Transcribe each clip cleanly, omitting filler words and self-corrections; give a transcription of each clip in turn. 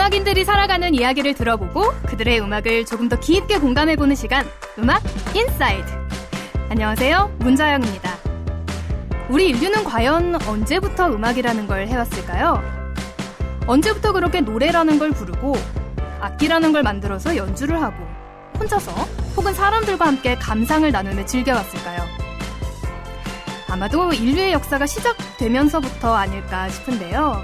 음악인들이 살아가는 이야기를 들어보고 그들의 음악을 조금 더 깊게 공감해보는 시간, 음악 인사이드. 안녕하세요, 문자영입니다. 우리 인류는 과연 언제부터 음악이라는 걸 해왔을까요? 언제부터 그렇게 노래라는 걸 부르고 악기라는 걸 만들어서 연주를 하고 혼자서 혹은 사람들과 함께 감상을 나누며 즐겨왔을까요? 아마도 인류의 역사가 시작되면서부터 아닐까 싶은데요.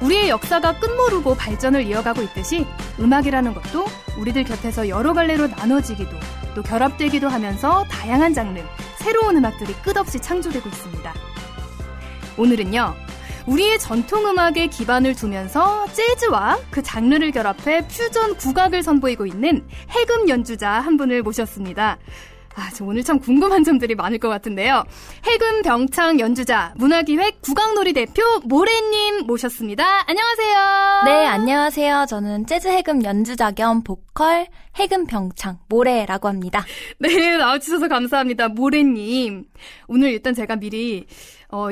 우리의 역사가 끝모르고 발전을 이어가고 있듯이 음악이라는 것도 우리들 곁에서 여러 갈래로 나눠지기도 또 결합되기도 하면서 다양한 장르, 새로운 음악들이 끝없이 창조되고 있습니다. 오늘은요, 우리의 전통음악에 기반을 두면서 재즈와 그 장르를 결합해 퓨전 국악을 선보이고 있는 해금 연주자 한 분을 모셨습니다. 저 오늘 참 궁금한 점들이 많을 것 같은데요. 해금 병창 연주자, 문화기획 국악놀이 대표 모래님 모셨습니다. 안녕하세요. 네, 안녕하세요. 저는 재즈 해금 연주자 겸 보컬 해금 병창 모래라고 합니다. 네, 나와주셔서 감사합니다. 모래님. 오늘 일단 제가 미리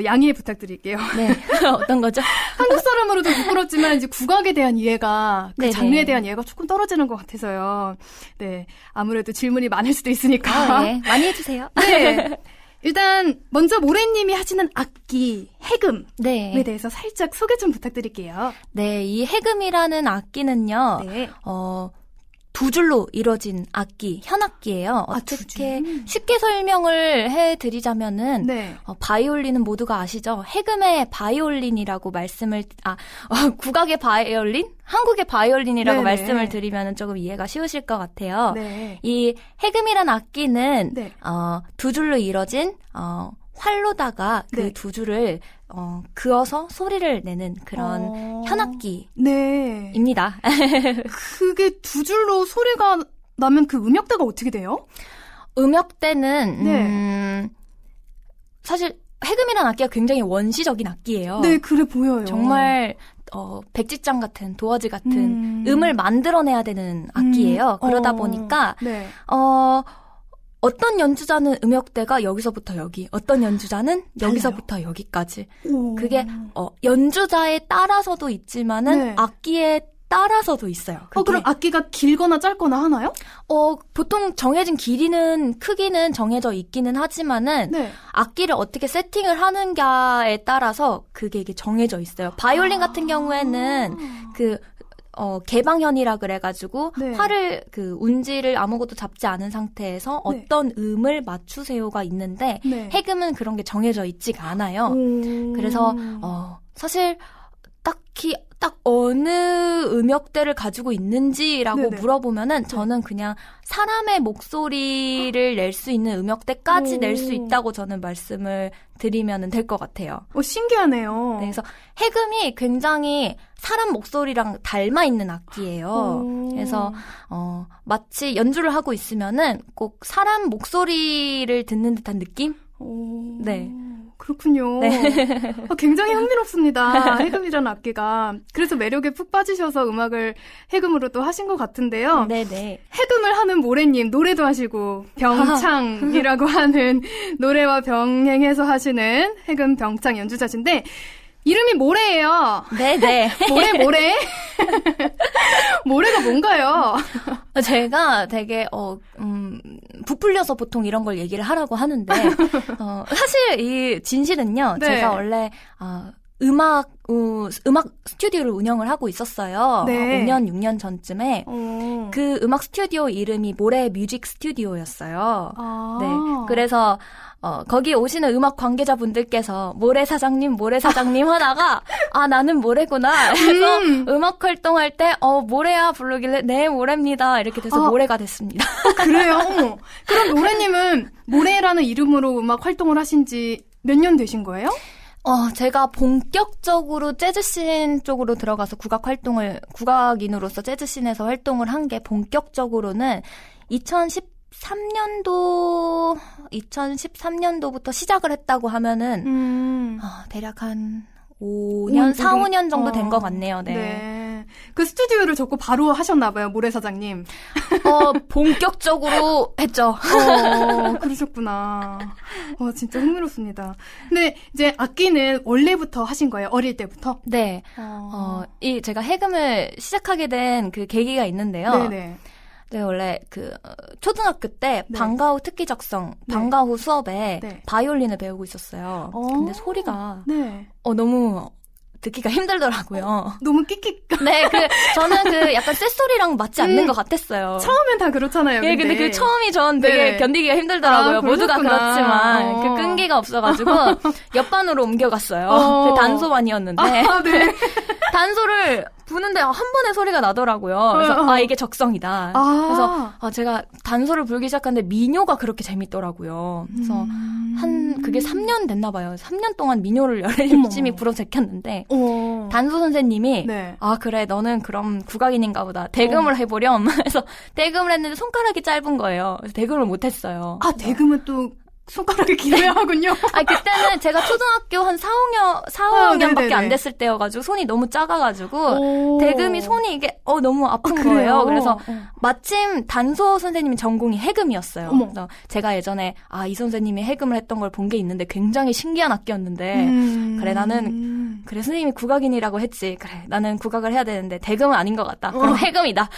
양해 부탁드릴게요. 네, 어떤 거죠? 한국 사람으로도 부끄럽지만 이제 국악에 대한 이해가, 그 장르에 대한 이해가 조금 떨어지는 것 같아서요. 네, 아무래도 질문이 많을 수도 있으니까. 네, 많이 해주세요. 네. 일단 먼저 모래님이 하시는 악기 해금에 네. 대해서 살짝 소개 좀 부탁드릴게요. 네, 이 해금이라는 악기는요. 네. 두 줄로 이루어진 악기, 현악기예요. 어떻게 두 줄? 쉽게 설명을 해드리자면은 네. 바이올린은 모두가 아시죠? 해금의 바이올린이라고 국악의 바이올린? 한국의 바이올린이라고 네네. 말씀을 드리면은 조금 이해가 쉬우실 것 같아요. 네. 이 해금이란 악기는 네. 두 줄로 이루어진 활로다가 그 네. 두 줄을 그어서 소리를 내는 그런 현악기입니다. 네. 그게 두 줄로 소리가 나면 그 음역대가 어떻게 돼요? 음역대는 사실 해금이라는 악기가 굉장히 원시적인 악기예요. 네, 그래 보여요. 정말 백지장 같은 도화지 같은 음을 만들어내야 되는 악기예요. 그러다 보니까 네. 어떤 연주자는 음역대가 여기서부터 여기, 어떤 연주자는 여기서부터 여기까지. 오. 그게 연주자에 따라서도 있지만은 네. 악기에 따라서도 있어요. 그럼 악기가 길거나 짧거나 하나요? 보통 정해진 크기는 정해져 있기는 하지만은 네. 악기를 어떻게 세팅을 하는가에 따라서 그게 이게 정해져 있어요. 바이올린 같은 경우에는 개방현이라 그래가지고 네. 활을 운지를 아무것도 잡지 않은 상태에서 네. 어떤 음을 맞추세요가 있는데 네. 해금은 그런 게 정해져 있지가 않아요. 그래서 사실 딱히 딱 어느 음역대를 가지고 있는지라고 네네. 물어보면은 저는 그냥 사람의 목소리를 낼 수 있는 음역대까지 낼 수 있다고 저는 말씀을 드리면 될 것 같아요. 신기하네요. 네, 그래서 해금이 굉장히 사람 목소리랑 닮아 있는 악기예요. 그래서 마치 연주를 하고 있으면은 꼭 사람 목소리를 듣는 듯한 느낌? 네. 그렇군요. 네. 굉장히 흥미롭습니다. 해금이라는 악기가. 그래서 매력에 푹 빠지셔서 음악을 해금으로 또 하신 것 같은데요. 네네. 해금을 하는 모래님, 노래도 하시고 병창이라고 하는 노래와 병행해서 하시는 해금 병창 연주자신데 이름이 모래예요. 네네. 모래? 모래가 뭔가요? 제가 되게 부풀려서 보통 이런 걸 얘기를 하라고 하는데 사실 이 진실은요. 네. 제가 원래 음악 스튜디오를 운영을 하고 있었어요. 네. 5년, 6년 전쯤에 그 음악 스튜디오 이름이 모래 뮤직 스튜디오였어요. 네. 그래서 거기 오시는 음악 관계자분들께서 모래 사장님 하다가 나는 모래구나. 그래서 음악 활동할 때 모래야 부르길래 네, 모래입니다. 이렇게 돼서 모래가 됐습니다. 그래요? 그럼 모래님은 모래라는 이름으로 음악 활동을 하신 지 몇 년 되신 거예요? 제가 본격적으로 재즈씬 쪽으로 들어가서 국악인으로서 재즈씬에서 활동을 한 게 본격적으로는 2013년도부터 시작을 했다고 하면은 대략 한 4, 5년 정도 된 것 같네요. 네. 그 스튜디오를 접고 바로 하셨나봐요, 모래사장님. 본격적으로 했죠. 그러셨구나. 진짜 흥미롭습니다. 근데 이제 악기는 원래부터 하신 거예요? 어릴 때부터? 네. 제가 해금을 시작하게 된 그 계기가 있는데요. 네네. 네, 원래 초등학교 때 네. 방과 후 특기 적성, 네. 방과 후 수업에 네. 바이올린을 배우고 있었어요. 근데 소리가 네. 너무 듣기가 힘들더라고요. 너무 끽끽. 네, 저는 약간 쇳소리랑 맞지 않는 것 같았어요. 처음엔 다 그렇잖아요. 예, 근데 그 처음이 전 되게 네. 견디기가 힘들더라고요. 모두가 그러셨구나. 그렇지만 그 끈기가 없어가지고 옆반으로 옮겨갔어요. 그 단소반이었는데 네. 단소를 부는데 한 번에 소리가 나더라고요. 그래서 이게 적성이다. 그래서 제가 단소를 불기 시작했는데 민요가 그렇게 재밌더라고요. 그래서 그게 3년 됐나 봐요. 3년 동안 민요를 열심히 불어 제꼈는데 단소 선생님이 네. 그래 너는 그럼 국악인인가 보다. 대금을 해보렴. 그래서 대금을 했는데 손가락이 짧은 거예요. 그래서 대금을 못했어요. 대금은 또 손가락이 길어야 하군요. 그때는 제가 초등학교 한 4학년밖에 안 됐을 때여가지고 손이 너무 작아가지고 대금이 손이 이게 너무 아픈 거예요. 그래서 마침 단소 선생님이 전공이 해금이었어요. 그래서 제가 예전에 이 선생님이 해금을 했던 걸 본 게 있는데 굉장히 신기한 악기였는데 그래 나는 그래 선생님이 국악인이라고 했지. 그래 나는 국악을 해야 되는데 대금은 아닌 것 같다. 그럼 해금이다.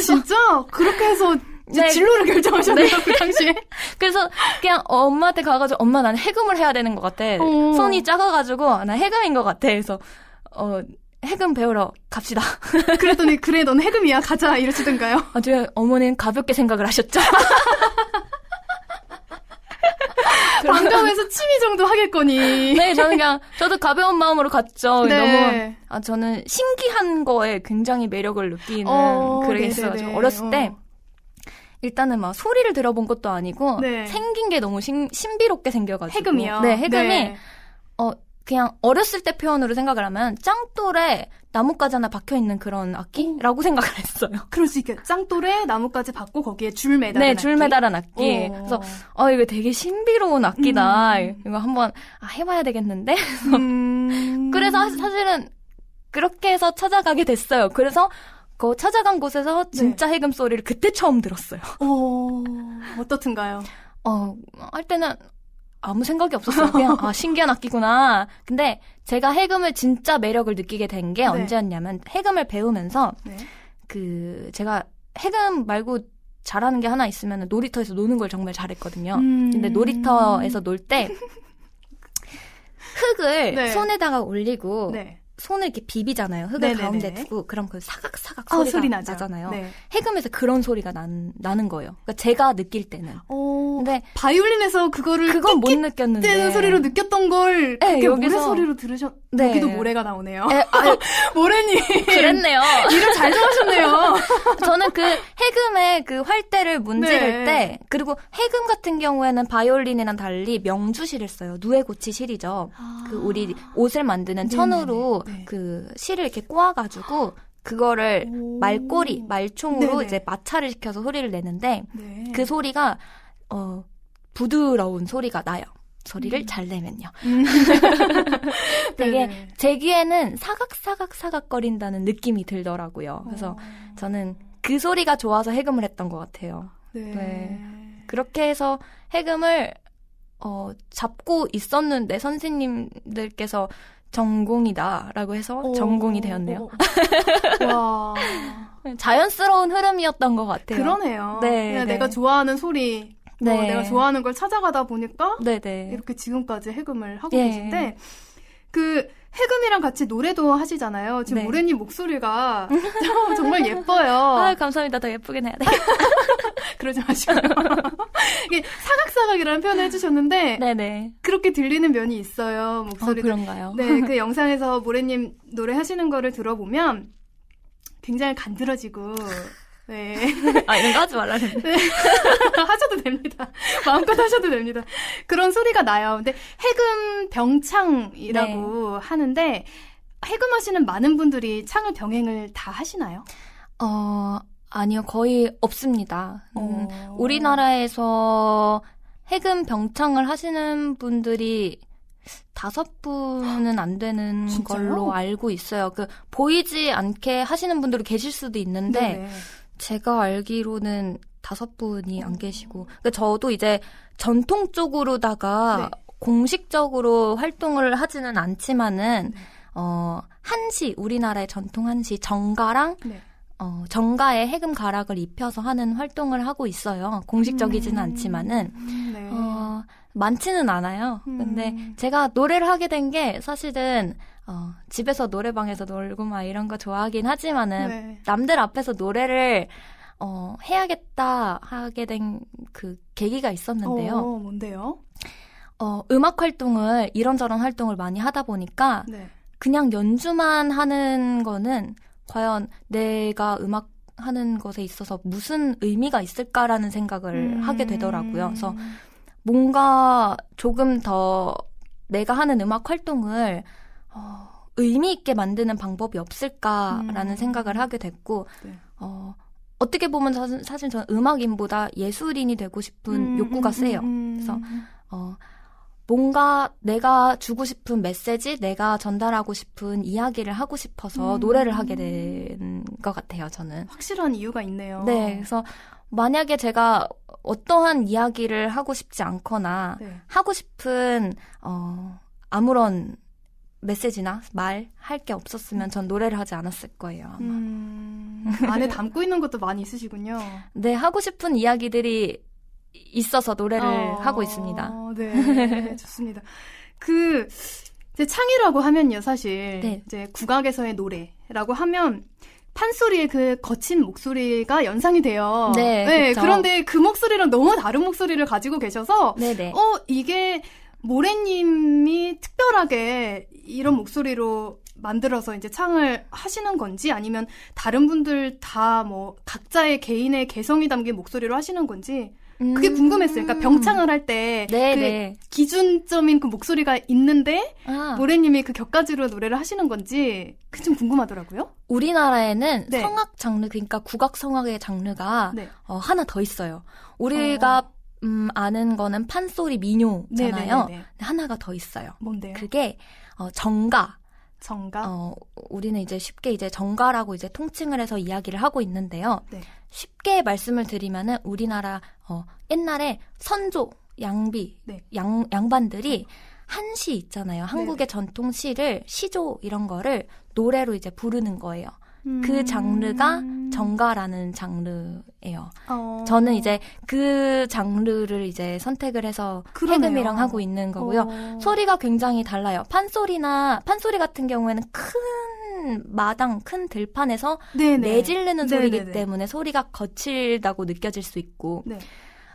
진짜? 그렇게 해서 네. 진로를 결정하셨네요, 그 당시에. 그래서 그냥 엄마한테 가가지고 엄마 나는 해금을 해야 되는 것 같아. 손이 작아가지고 나 해금인 것 같아. 그래서 해금 배우러 갑시다. 그랬더니 그래 넌 해금이야 가자 이러시던가요? 저희 어머니는 가볍게 생각을 하셨죠. 방과후에서 취미 정도 하겠거니. 네, 저도 가벼운 마음으로 갔죠. 네. 너무 저는 신기한 거에 굉장히 매력을 느끼는 그러겠어요. 어렸을 때 일단은 막 소리를 들어본 것도 아니고 네. 생긴 게 너무 신비롭게 생겨가지고 해금이요? 네, 해금이 네. 그냥 어렸을 때 표현으로 생각을 하면 짱돌에 나뭇가지 하나 박혀있는 그런 악기라고 생각을 했어요. 그럴 수 있겠 짱돌에 나뭇가지 받고 거기에 줄 매달은 네, 악기. 줄 매달은 악기. 그래서 이거 되게 신비로운 악기다. 이거 한번 해봐야 되겠는데. 그래서 사실은 그렇게 해서 찾아가게 됐어요. 그래서 그 찾아간 곳에서 진짜 해금 소리를 그때 처음 들었어요. 어떻든가요? 할 때는 아무 생각이 없었어요. 그냥 신기한 악기구나. 근데 제가 해금을 진짜 매력을 느끼게 된 게 언제였냐면 해금을 배우면서 제가 해금 말고 잘하는 게 하나 있으면 놀이터에서 노는 걸 정말 잘했거든요. 근데 놀이터에서 놀 때 흙을 손에다가 올리고 손을 이렇게 비비잖아요. 흙을 네네네. 가운데 두고 그럼 그 사각사각 소리 소리가 나죠. 나잖아요. 네. 해금에서 그런 소리가 나는 거예요. 그러니까 제가 느낄 때는. 근데 바이올린에서 그건 못 느꼈는데 뜨는 소리로 느꼈던 걸 네, 모래 소리로 네. 여기도 모래가 나오네요. 모래님 그랬네요. 일을 잘 정하셨네요. 저는 그 해금의 그 활대를 문지를 때 그리고 해금 같은 경우에는 바이올린이랑 달리 명주실을 써요. 누에고치 실이죠. 그 우리 옷을 만드는 천으로 그 실을 이렇게 꼬아가지고 그거를 말총으로 이제 마찰을 시켜서 소리를 내는데 그 소리가 부드러운 소리가 나요. 소리를 잘 내면요. 되게 제 귀에는 사각거린다는 느낌이 들더라고요. 그래서 저는 그 소리가 좋아서 해금을 했던 것 같아요. 네. 그렇게 해서 해금을 잡고 있었는데 선생님들께서 전공이다라고 해서 전공이 되었네요. 와. 자연스러운 흐름이었던 것 같아요. 그러네요. 네, 그냥 네. 내가 좋아하는 소리, 내가 좋아하는 걸 찾아가다 보니까 이렇게 지금까지 해금을 하고 계신데 그 해금이랑 같이 노래도 하시잖아요. 지금 모래님 목소리가 정말 예뻐요. 감사합니다. 더 예쁘게 해야 돼. 그러지 마시고요. 이게 사각사각이라는 표현을 해주셨는데 네네. 그렇게 들리는 면이 있어요. 목소리도. 그런가요? 네, 그 영상에서 모래님 노래하시는 거를 들어보면 굉장히 간드러지고 네. 이런 거 하지 말라는데. 네. 하셔도 됩니다. 마음껏 하셔도 됩니다. 그런 소리가 나요. 근데 해금 병창이라고 하는데 해금하시는 많은 분들이 창을 병행을 다 하시나요? 아니요. 거의 없습니다. 우리나라에서 해금 병창을 하시는 분들이 5분은 안 되는 진짜요? 걸로 알고 있어요. 보이지 않게 하시는 분들이 계실 수도 있는데, 네네. 제가 알기로는 5분이 안 계시고, 저도 이제 전통 쪽으로다가 네. 공식적으로 활동을 하지는 않지만은, 한시, 우리나라의 전통 한시, 정가랑, 네. 정가에 해금 가락을 입혀서 하는 활동을 하고 있어요. 공식적이지는 않지만은. 네. 많지는 않아요. 근데 제가 노래를 하게 된 게 사실은 집에서 노래방에서 놀고 막 이런 거 좋아하긴 하지만은 네. 남들 앞에서 노래를 해야겠다 하게 된 그 계기가 있었는데요. 뭔데요? 음악 활동을 이런저런 활동을 많이 하다 보니까 네. 그냥 연주만 하는 거는 과연 내가 음악 하는 것에 있어서 무슨 의미가 있을까라는 생각을 하게 되더라고요. 그래서 뭔가 조금 더 내가 하는 음악 활동을 의미 있게 만드는 방법이 없을까라는 생각을 하게 됐고 네. 어떻게 보면 사실 저는 음악인보다 예술인이 되고 싶은 욕구가 세요. 그래서 뭔가 내가 주고 싶은 메시지, 내가 전달하고 싶은 이야기를 하고 싶어서 노래를 하게 된 것 같아요, 저는. 확실한 이유가 있네요. 네, 그래서 만약에 제가 어떠한 이야기를 하고 싶지 않거나 네. 하고 싶은 아무런 메시지나 말 할 게 없었으면 전 노래를 하지 않았을 거예요. 아마. 안에 담고 있는 것도 많이 있으시군요. 네, 하고 싶은 이야기들이 있어서 노래를 하고 있습니다. 네, 좋습니다. 이제 창이라고 하면요, 사실 네. 이제 국악에서의 노래라고 하면 판소리의 그 거친 목소리가 연상이 돼요. 네, 그쵸. 그런데 그 목소리랑 너무 다른 목소리를 가지고 계셔서 네네. 이게 모래님이 특별하게 이런 목소리로 만들어서 이제 창을 하시는 건지 아니면 다른 분들 다 뭐 각자의 개인의 개성이 담긴 목소리로 하시는 건지 그게 궁금했어요. 그러니까 병창을 할 때 네. 기준점인 그 목소리가 있는데 아, 모래님이 그 격가지로 노래를 하시는 건지 그게 좀 궁금하더라고요. 우리나라에는 네. 성악 장르, 그러니까 국악 성악의 장르가 네. 하나 더 있어요. 우리가 아는 거는 판소리 민요잖아요. 네네네네. 하나가 더 있어요. 뭔데요? 그게 정가. 정가? 우리는 이제 쉽게 이제 정가라고 이제 통칭을 해서 이야기를 하고 있는데요. 네. 쉽게 말씀을 드리면은 우리나라 옛날에 선조, 양비, 네. 양반들이 한시 있잖아요. 한국의 전통 시를 시조 이런 거를 노래로 이제 부르는 거예요. 그 장르가 정가라는 장르예요. 저는 이제 그 장르를 이제 선택을 해서 그러네요. 해금이랑 하고 있는 거고요. 소리가 굉장히 달라요. 판소리 같은 경우에는 큰 마당, 큰 들판에서 네네. 내지르는 소리이기 네네네. 때문에 소리가 거칠다고 느껴질 수 있고 네.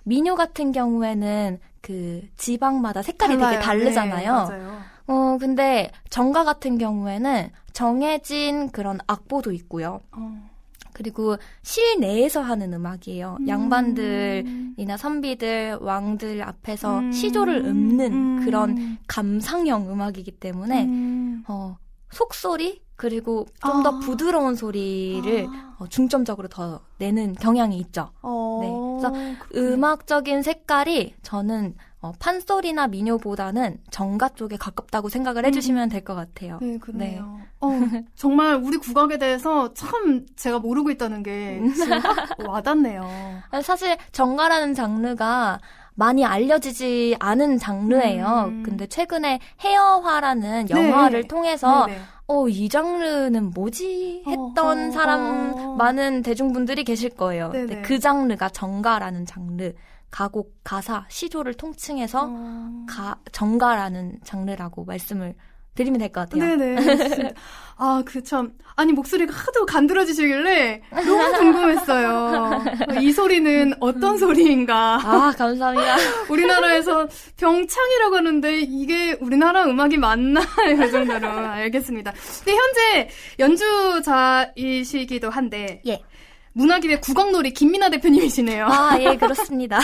민요 같은 경우에는 그 지방마다 색깔이 달라요. 되게 다르잖아요. 네, 맞아요. 근데 정가 같은 경우에는 정해진 그런 악보도 있고요. 그리고 실내에서 하는 음악이에요. 양반들이나 선비들, 왕들 앞에서 시조를 읊는 그런 감상형 음악이기 때문에 속소리 그리고 좀 더 부드러운 소리를 중점적으로 더 내는 경향이 있죠. 네. 그래서 음악적인 색깔이 저는 판소리나 민요보다는 정가 쪽에 가깝다고 생각을 해주시면 될 것 같아요. 네, 그러네요. 정말 우리 국악에 대해서 참 제가 모르고 있다는 게 지금 확 와닿네요. 사실 정가라는 장르가 많이 알려지지 않은 장르예요. 근데 최근에 헤어화라는 영화를 통해서 네네. 이 장르는 뭐지? 했던 사람 많은 대중분들이 계실 거예요. 네네. 근데 그 장르가 정가라는 장르, 가곡, 가사, 시조를 통칭해서 정가라는 장르라고 말씀을 드리면 될 것 같아요. 네네. 아니, 목소리가 하도 간드러지시길래 너무 궁금했어요. 이 소리는 어떤 소리인가. 아, 감사합니다. 우리나라에서 병창이라고 하는데 이게 우리나라 음악이 맞나? 이 정도로 알겠습니다. 근데 현재 연주자이시기도 한데. 예. 문화기획 국악놀이 김민아 대표님이시네요. 아, 예, 그렇습니다.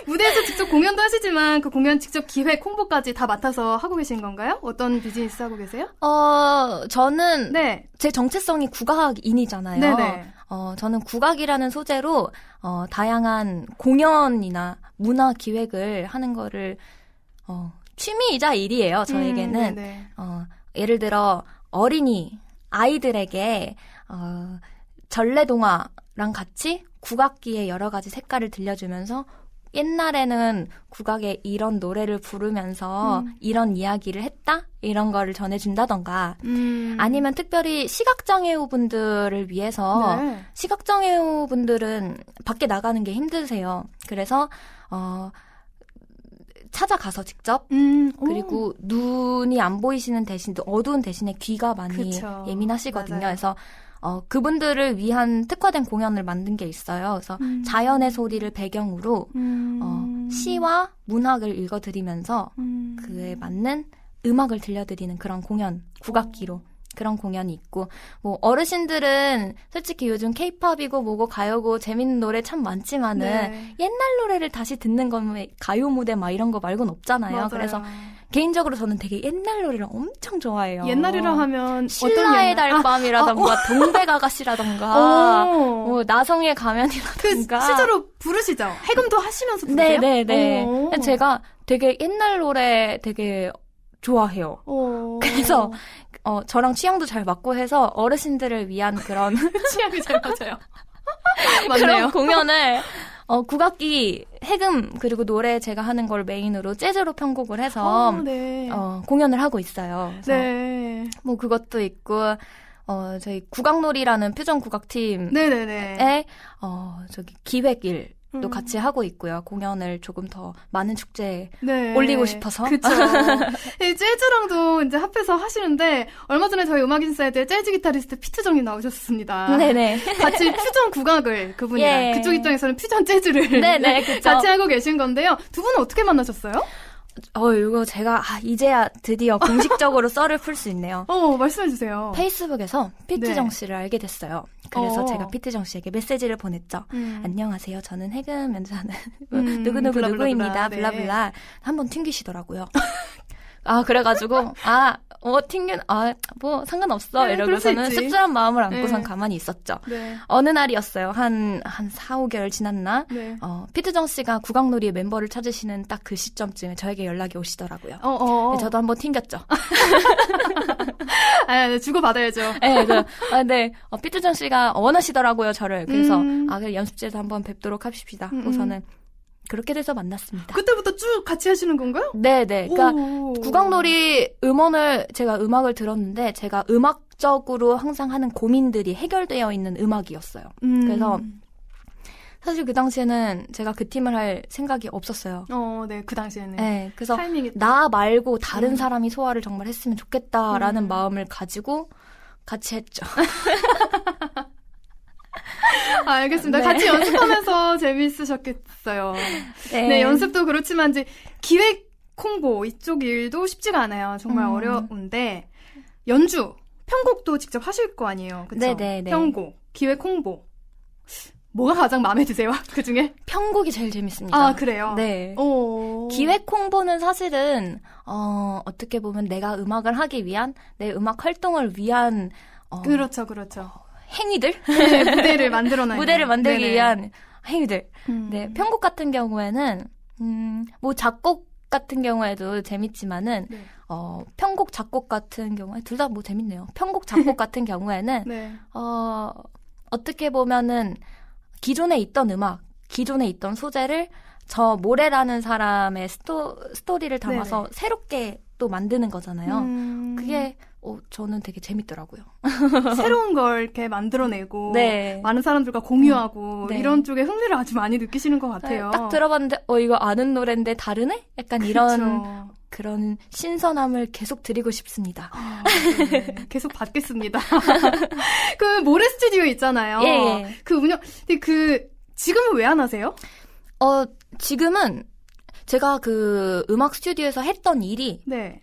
무대에서 직접 공연도 하시지만 그 공연 직접 기획, 홍보까지 다 맡아서 하고 계신 건가요? 어떤 비즈니스 하고 계세요? 저는 네. 제 정체성이 국악인이잖아요. 네네. 저는 국악이라는 소재로 다양한 공연이나 문화 기획을 하는 거를 취미이자 일이에요. 저에게는. 네네. 예를 들어 어린이 아이들에게 전래동화랑 같이 국악기의 여러 가지 색깔을 들려주면서 옛날에는 국악에 이런 노래를 부르면서 이런 이야기를 했다? 이런 거를 전해준다던가 아니면 특별히 시각장애우분들을 위해서 네. 시각장애우분들은 밖에 나가는 게 힘드세요. 그래서 찾아가서 직접 그리고 눈이 안 보이시는 대신 어두운 대신에 귀가 많이 그쵸. 예민하시거든요. 맞아요. 그래서 그분들을 위한 특화된 공연을 만든 게 있어요. 그래서 자연의 소리를 배경으로 시와 문학을 읽어드리면서 그에 맞는 음악을 들려드리는 그런 공연, 국악기로 그런 공연이 있고 뭐 어르신들은 솔직히 요즘 케이팝이고 뭐고 가요고 재밌는 노래 참 많지만은 네. 옛날 노래를 다시 듣는 거면 가요 무대 막 이런 거 말고는 없잖아요. 맞아요. 그래서 개인적으로 저는 되게 옛날 노래를 엄청 좋아해요. 옛날이라 하면 신라의 어떤 옛날? 달밤이라던가 동백아가씨라던가 뭐 나성의 가면이라던가 그 실제로 부르시죠? 해금도 하시면서 부르세요? 네네네. 제가 되게 옛날 노래 되게 좋아해요. 그래서 저랑 취향도 잘 맞고 해서 어르신들을 위한 그런 취향이 잘 맞아요. 그런 맞네요. 공연을 국악기, 해금 그리고 노래 제가 하는 걸 메인으로 재즈로 편곡을 해서 네. 공연을 하고 있어요. 그래서 네. 뭐 그것도 있고 저희 국악놀이라는 퓨전 국악팀에 네네네. 저기 기획일 또 같이 하고 있고요. 공연을 조금 더 많은 축제에 네. 올리고 싶어서. 그쵸. 재즈랑도 이제 합해서 하시는데, 얼마 전에 저희 음악인사이드에 재즈 기타리스트 피트정이 나오셨습니다. 네네. 같이 퓨전 국악을 그분이랑, 예. 그쪽 입장에서는 퓨전 재즈를 네네, 그쵸. 같이 하고 계신 건데요. 두 분은 어떻게 만나셨어요? 이거 제가 이제야 드디어 공식적으로 썰을 풀 수 있네요. 말씀해주세요. 페이스북에서 피트정 네. 씨를 알게 됐어요. 그래서 제가 피트정 씨에게 메시지를 보냈죠. 안녕하세요. 저는 해금 연주하는 누구누구누구입니다. 네. 블라블라. 한번 튕기시더라고요. 그래가지고 뭐 상관없어. 네, 이러고 그럴 수 저는 있지. 씁쓸한 마음을 안고선 네. 가만히 있었죠. 네. 어느 날이었어요. 한 4, 5개월 지났나? 네. 피트정 씨가 국악놀이의 멤버를 찾으시는 딱 그 시점쯤에 저에게 연락이 오시더라고요. 네, 저도 한번 튕겼죠. 네, 주고받아야죠. 네, 피트정 씨가 원하시더라고요, 저를. 그래서, 그래, 연습실에서 한번 뵙도록 합시다. 우선은. 그렇게 돼서 만났습니다. 그때부터 쭉 같이 하시는 건가요? 네네. 그러니까, 국악놀이 제가 음악을 들었는데, 제가 음악적으로 항상 하는 고민들이 해결되어 있는 음악이었어요. 그래서, 사실 그 당시에는 제가 그 팀을 할 생각이 없었어요. 네, 그 당시에는. 네, 그래서 타이밍이 나 말고 다른 사람이 소화를 정말 했으면 좋겠다라는 마음을 가지고 같이 했죠. 알겠습니다. 네. 같이 연습하면서 재미있으셨겠어요. 네, 연습도 그렇지만 이제 기획 홍보 이쪽 일도 쉽지가 않아요. 정말 어려운데 연주, 편곡도 직접 하실 거 아니에요. 그렇죠? 네네. 편곡, 기획 홍보. 뭐가 가장 마음에 드세요? 그 중에? 편곡이 제일 재밌습니다. 그래요? 네. 기획 홍보는 사실은 어떻게 보면 내가 음악을 하기 위한 내 음악 활동을 위한 그렇죠. 행위들? 네, 무대를 만들어내는. 무대를 만들기 네네. 위한 행위들. 네, 편곡 같은 경우에는 뭐 작곡 같은 경우에도 재밌지만은 네. 편곡 작곡 같은 경우에 둘 다 뭐 재밌네요. 편곡 작곡 같은 경우에는 네. 어떻게 보면은 기존에 있던 음악, 기존에 있던 소재를 저 모래라는 사람의 스토리를 담아서 네네. 새롭게 또 만드는 거잖아요. 그게 저는 되게 재밌더라고요. 새로운 걸 이렇게 만들어내고 네. 많은 사람들과 공유하고 네. 이런 쪽에 흥미를 아주 많이 느끼시는 것 같아요. 딱 들어봤는데 이거 아는 노래인데 다르네? 약간 이런 그쵸. 그런 신선함을 계속 드리고 싶습니다. 네. 계속 받겠습니다. 그 모래 스튜디오 있잖아요. 예. 그 운영 근데 지금은 왜 안 하세요? 지금은 제가 그 음악 스튜디오에서 했던 일이 네.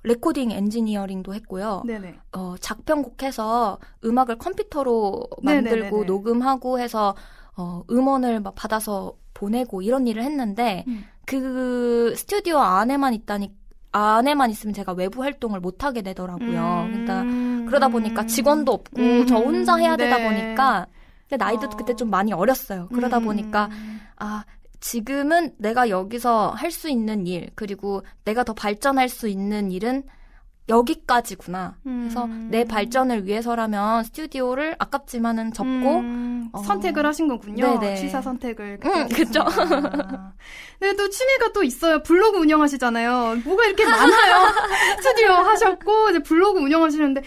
레코딩 엔지니어링도 했고요. 네네. 작편곡해서 음악을 컴퓨터로 만들고 네네네네. 녹음하고 해서 음원을 막 받아서 보내고 이런 일을 했는데 그 스튜디오 안에만 있으면 제가 외부 활동을 못 하게 되더라고요. 그러니까 그러다 보니까 직원도 없고 저 혼자 해야 되다 네. 보니까 근데 나이도 그때 좀 많이 어렸어요. 그러다 보니까 지금은 내가 여기서 할 수 있는 일, 그리고 내가 더 발전할 수 있는 일은 여기까지구나. 그래서 내 발전을 위해서라면 스튜디오를 아깝지만은 접고 선택을 하신 거군요. 네네. 취사 선택을. 그렇죠. 근데 또 취미가 또 있어요. 블로그 운영하시잖아요. 뭐가 이렇게 많아요. 스튜디오 하셨고 이제 블로그 운영하시는데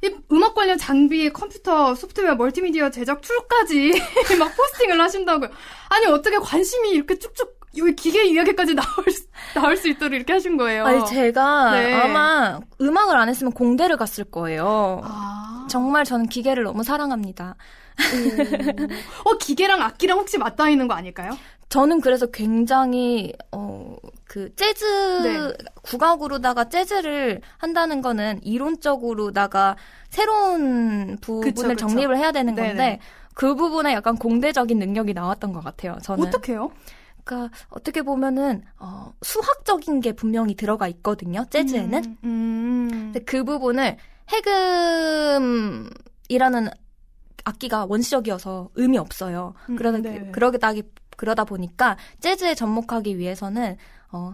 이 음악 관련 장비, 컴퓨터, 소프트웨어, 멀티미디어 제작 툴까지 막 포스팅을 하신다고요. 아니 어떻게 관심이 이렇게 쭉쭉 여기 기계 이야기까지 나올 수 있도록 이렇게 하신 거예요. 아니, 제가 네. 아마 음악을 안 했으면 공대를 갔을 거예요. 아. 정말 저는 기계를 너무 사랑합니다. 기계랑 악기랑 혹시 맞닿아 있는 거 아닐까요? 저는 그래서 굉장히 그 재즈 네. 국악으로다가 재즈를 한다는 거는 이론적으로다가 새로운 부분을 그쵸. 정립을 해야 되는 건데 네네. 그 부분에 약간 공대적인 능력이 나왔던 것 같아요. 저는. 어떻게요? 그러니까 어떻게 보면은 수학적인 게 분명히 들어가 있거든요. 재즈에는. 근데 그 부분을 해금이라는 악기가 원시적이어서 의미 없어요. 네. 그러다 보니까 재즈에 접목하기 위해서는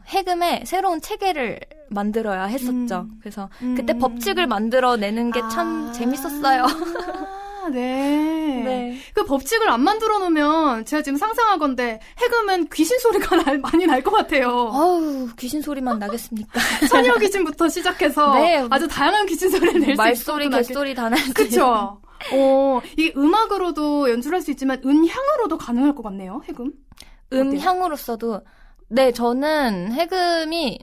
해금의 새로운 체계를 만들어야 했었죠. 그래서 그때 법칙을 만들어내는 게 참 재밌었어요. 네. 네. 그 법칙을 안 만들어 놓으면 제가 지금 상상하건데 해금은 귀신 소리가 많이 날 것 같아요. 아우, 귀신 소리만 나겠습니까? 처녀 귀신부터 시작해서 네. 아주 다양한 귀신 소리를 낼 수 있을 말소리, 개소리 다 날 수 있어요. 그쵸? 이게 음악으로도 연출할 수 있지만 음향으로도 가능할 것 같네요, 해금. 음향으로서도 네, 저는 해금이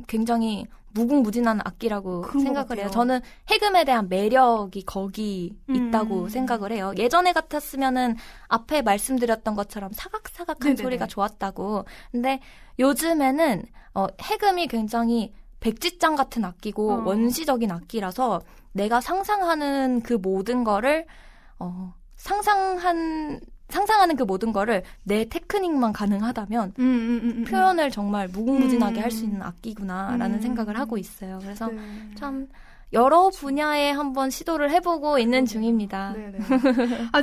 굉장히 무궁무진한 악기라고 생각을 해요. 저는 해금에 대한 매력이 거기 있다고 생각을 해요. 예전에 같았으면은 앞에 말씀드렸던 것처럼 사각사각한 네네네. 소리가 좋았다고. 근데 요즘에는 해금이 굉장히 백지장 같은 악기고 원시적인 악기라서 내가 상상하는 그 모든 거를 상상하는 그 모든 거를 내 테크닉만 가능하다면 표현을 정말 무궁무진하게 할 수 있는 악기구나라는 생각을 하고 있어요. 그래서 네. 참 여러 분야에 한번 시도를 해보고 있는 중입니다. 네네.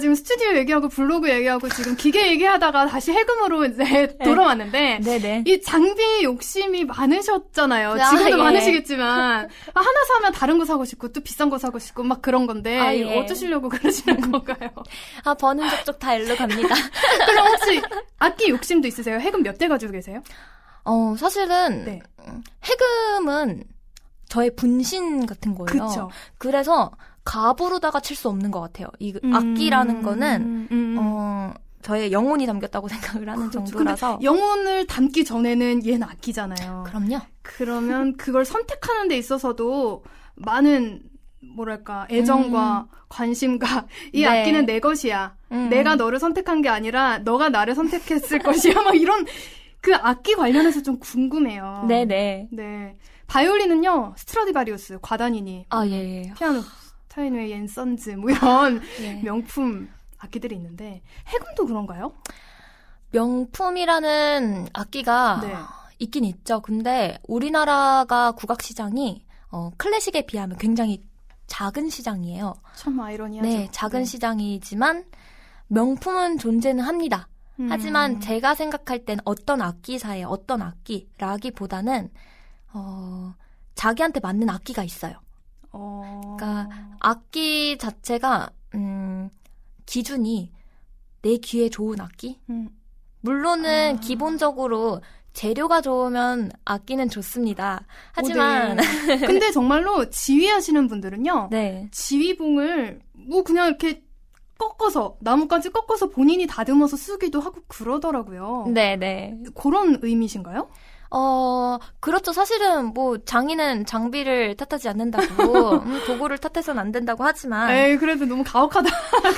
지금 스튜디오 얘기하고 블로그 얘기하고 지금 기계 얘기하다가 다시 해금으로 이제 돌아왔는데 네네. 이 장비 욕심이 많으셨잖아요. 지금도 예. 많으시겠지만 하나 사면 다른 거 사고 싶고 또 비싼 거 사고 싶고 막 그런 건데 예. 어쩌시려고 그러시는 건가요? 버는 족족 다 일로 갑니다. 그럼 혹시 악기 욕심도 있으세요? 해금 몇 대 가지고 계세요? 사실은 네. 해금은 저의 분신 같은 거예요. 그쵸. 그래서 갑으로다가 칠 수 없는 것 같아요. 이 악기라는 거는 저의 영혼이 담겼다고 생각을 하는 정도라서. 영혼을 담기 전에는 얘는 악기잖아요. 그럼요. 그러면 그걸 선택하는 데 있어서도 많은 뭐랄까 애정과 관심과 이 네. 악기는 내 것이야. 내가 너를 선택한 게 아니라 너가 나를 선택했을 것이야. 막 이런 그 악기 관련해서 좀 궁금해요. 네네. 네. 바이올린은요 스트라디바리우스, 과다니니, 예. 피아노 스타인웨이, 앤선즈 뭐 이런 예. 명품 악기들이 있는데 해금도 그런가요? 명품이라는 악기가 네. 있긴 있죠. 근데 우리나라가 국악 시장이 클래식에 비하면 굉장히 작은 시장이에요. 참 아이러니하죠. 네, 작은 시장이지만 명품은 존재는 합니다. 하지만 제가 생각할 땐 어떤 악기사의 어떤 악기라기보다는 자기한테 맞는 악기가 있어요. 그러니까 악기 자체가 기준이 내 귀에 좋은 악기? 물론은 기본적으로 재료가 좋으면 악기는 좋습니다. 하지만 네. 근데 정말로 지휘하시는 분들은요. 네. 지휘봉을 뭐 그냥 이렇게 꺾어서 나뭇가지 꺾어서 본인이 다듬어서 쓰기도 하고 그러더라고요. 네. 그런 의미신가요? 그렇죠. 사실은 뭐 장인은 장비를 탓하지 않는다고 도구를 탓해서는 안 된다고 하지만 에이 그래도 너무 가혹하다.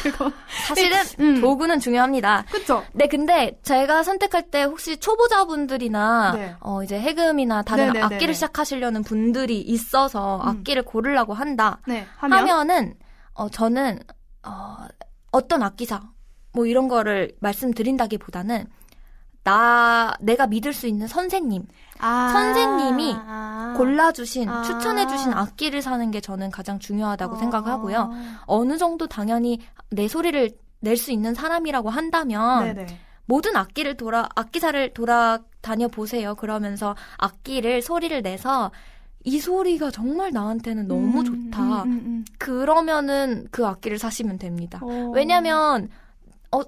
그거. 사실은 도구는 중요합니다. 그렇죠. 네, 근데 제가 선택할 때 혹시 초보자분들이나 네. 이제 해금이나 다른 네네네네. 악기를 시작하시려는 분들이 있어서 악기를 고르려고 한다. 네. 하면은 저는 어떤 악기사 뭐 이런 거를 말씀드린다기보다는 내가 믿을 수 있는 선생님이 골라주신, 추천해주신 악기를 사는 게 저는 가장 중요하다고 생각하고요. 어느 정도 당연히 내 소리를 낼 수 있는 사람이라고 한다면, 네네. 모든 악기사를 돌아다녀 보세요. 그러면서 악기를 소리를 내서 이 소리가 정말 나한테는 너무 좋다. 그러면은 그 악기를 사시면 됩니다. 왜냐면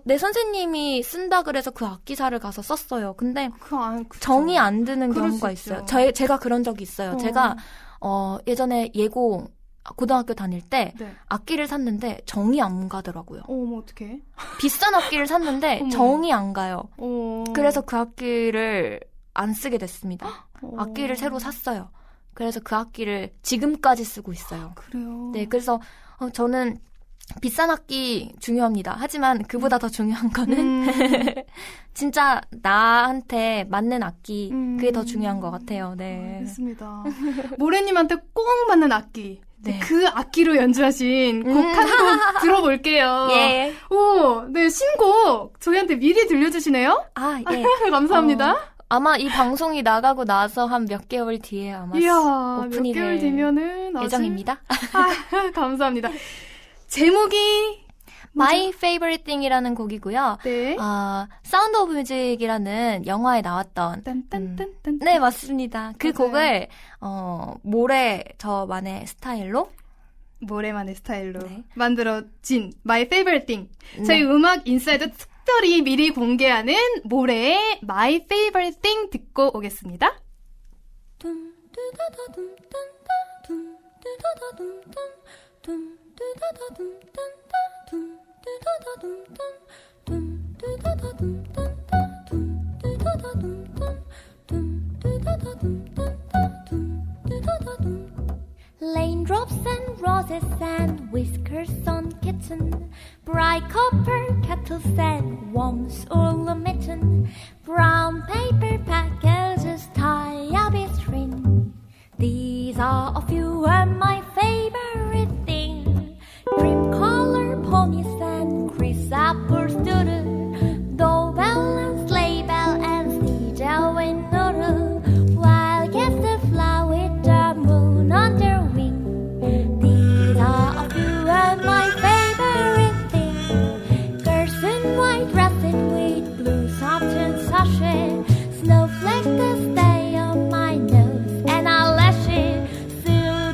내 선생님이 쓴다 그래서 그 악기사를 가서 썼어요. 근데 정이 안 드는 경우가 있어요. 제가 그런 적이 있어요. 제가 예전에 고등학교 다닐 때 네. 악기를 샀는데 정이 안 가더라고요. 어머, 어떡해. 비싼 악기를 샀는데 정이 안 가요. 그래서 그 악기를 안 쓰게 됐습니다. 악기를 새로 샀어요. 그래서 그 악기를 지금까지 쓰고 있어요. 그래요? 네, 그래서 저는 비싼 악기 중요합니다. 하지만 그보다 더 중요한 거는 진짜 나한테 맞는 악기 그게 더 중요한 것 같아요. 네. 알겠습니다. 모래님한테 꼭 맞는 악기. 네. 그 악기로 연주하신 곡 한 곡 들어볼게요. 예. 오, 네, 신곡 저희한테 미리 들려주시네요? 아, 예. 감사합니다. 아마 이 방송이 나가고 나서 한 몇 개월 뒤에 아마 이야, 오픈이 몇 개월 될 뒤면은 예정입니다. 감사합니다. 제목이 My Favorite Thing이라는 곡이고요. 네. 사운드 오브 뮤직이라는 영화에 나왔던 딴딴딴딴. 네, 맞습니다. 그 맞아요. 곡을 모래 저만의 스타일로 모래만의 스타일로 네. 만들어진 My Favorite Thing. 네. 저희 음악 인사이드 특별히 미리 공개하는 모래의 My Favorite Thing 듣고 오겠습니다. Raindrops and roses and whiskers on kitten, bright copper kettles and worms all a mitten, brown paper packages tie up a string. These are a few of my favorite things. Cream color ponies and crisp apple strudel, doorbell and sleigh bell and seashell and noodle, while gets the fly with the moon on their wing. These are a few of my favorite things. Girls in white dressing with blue satin sachet, snowflake that stay on my nose and eyelashes, silly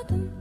둠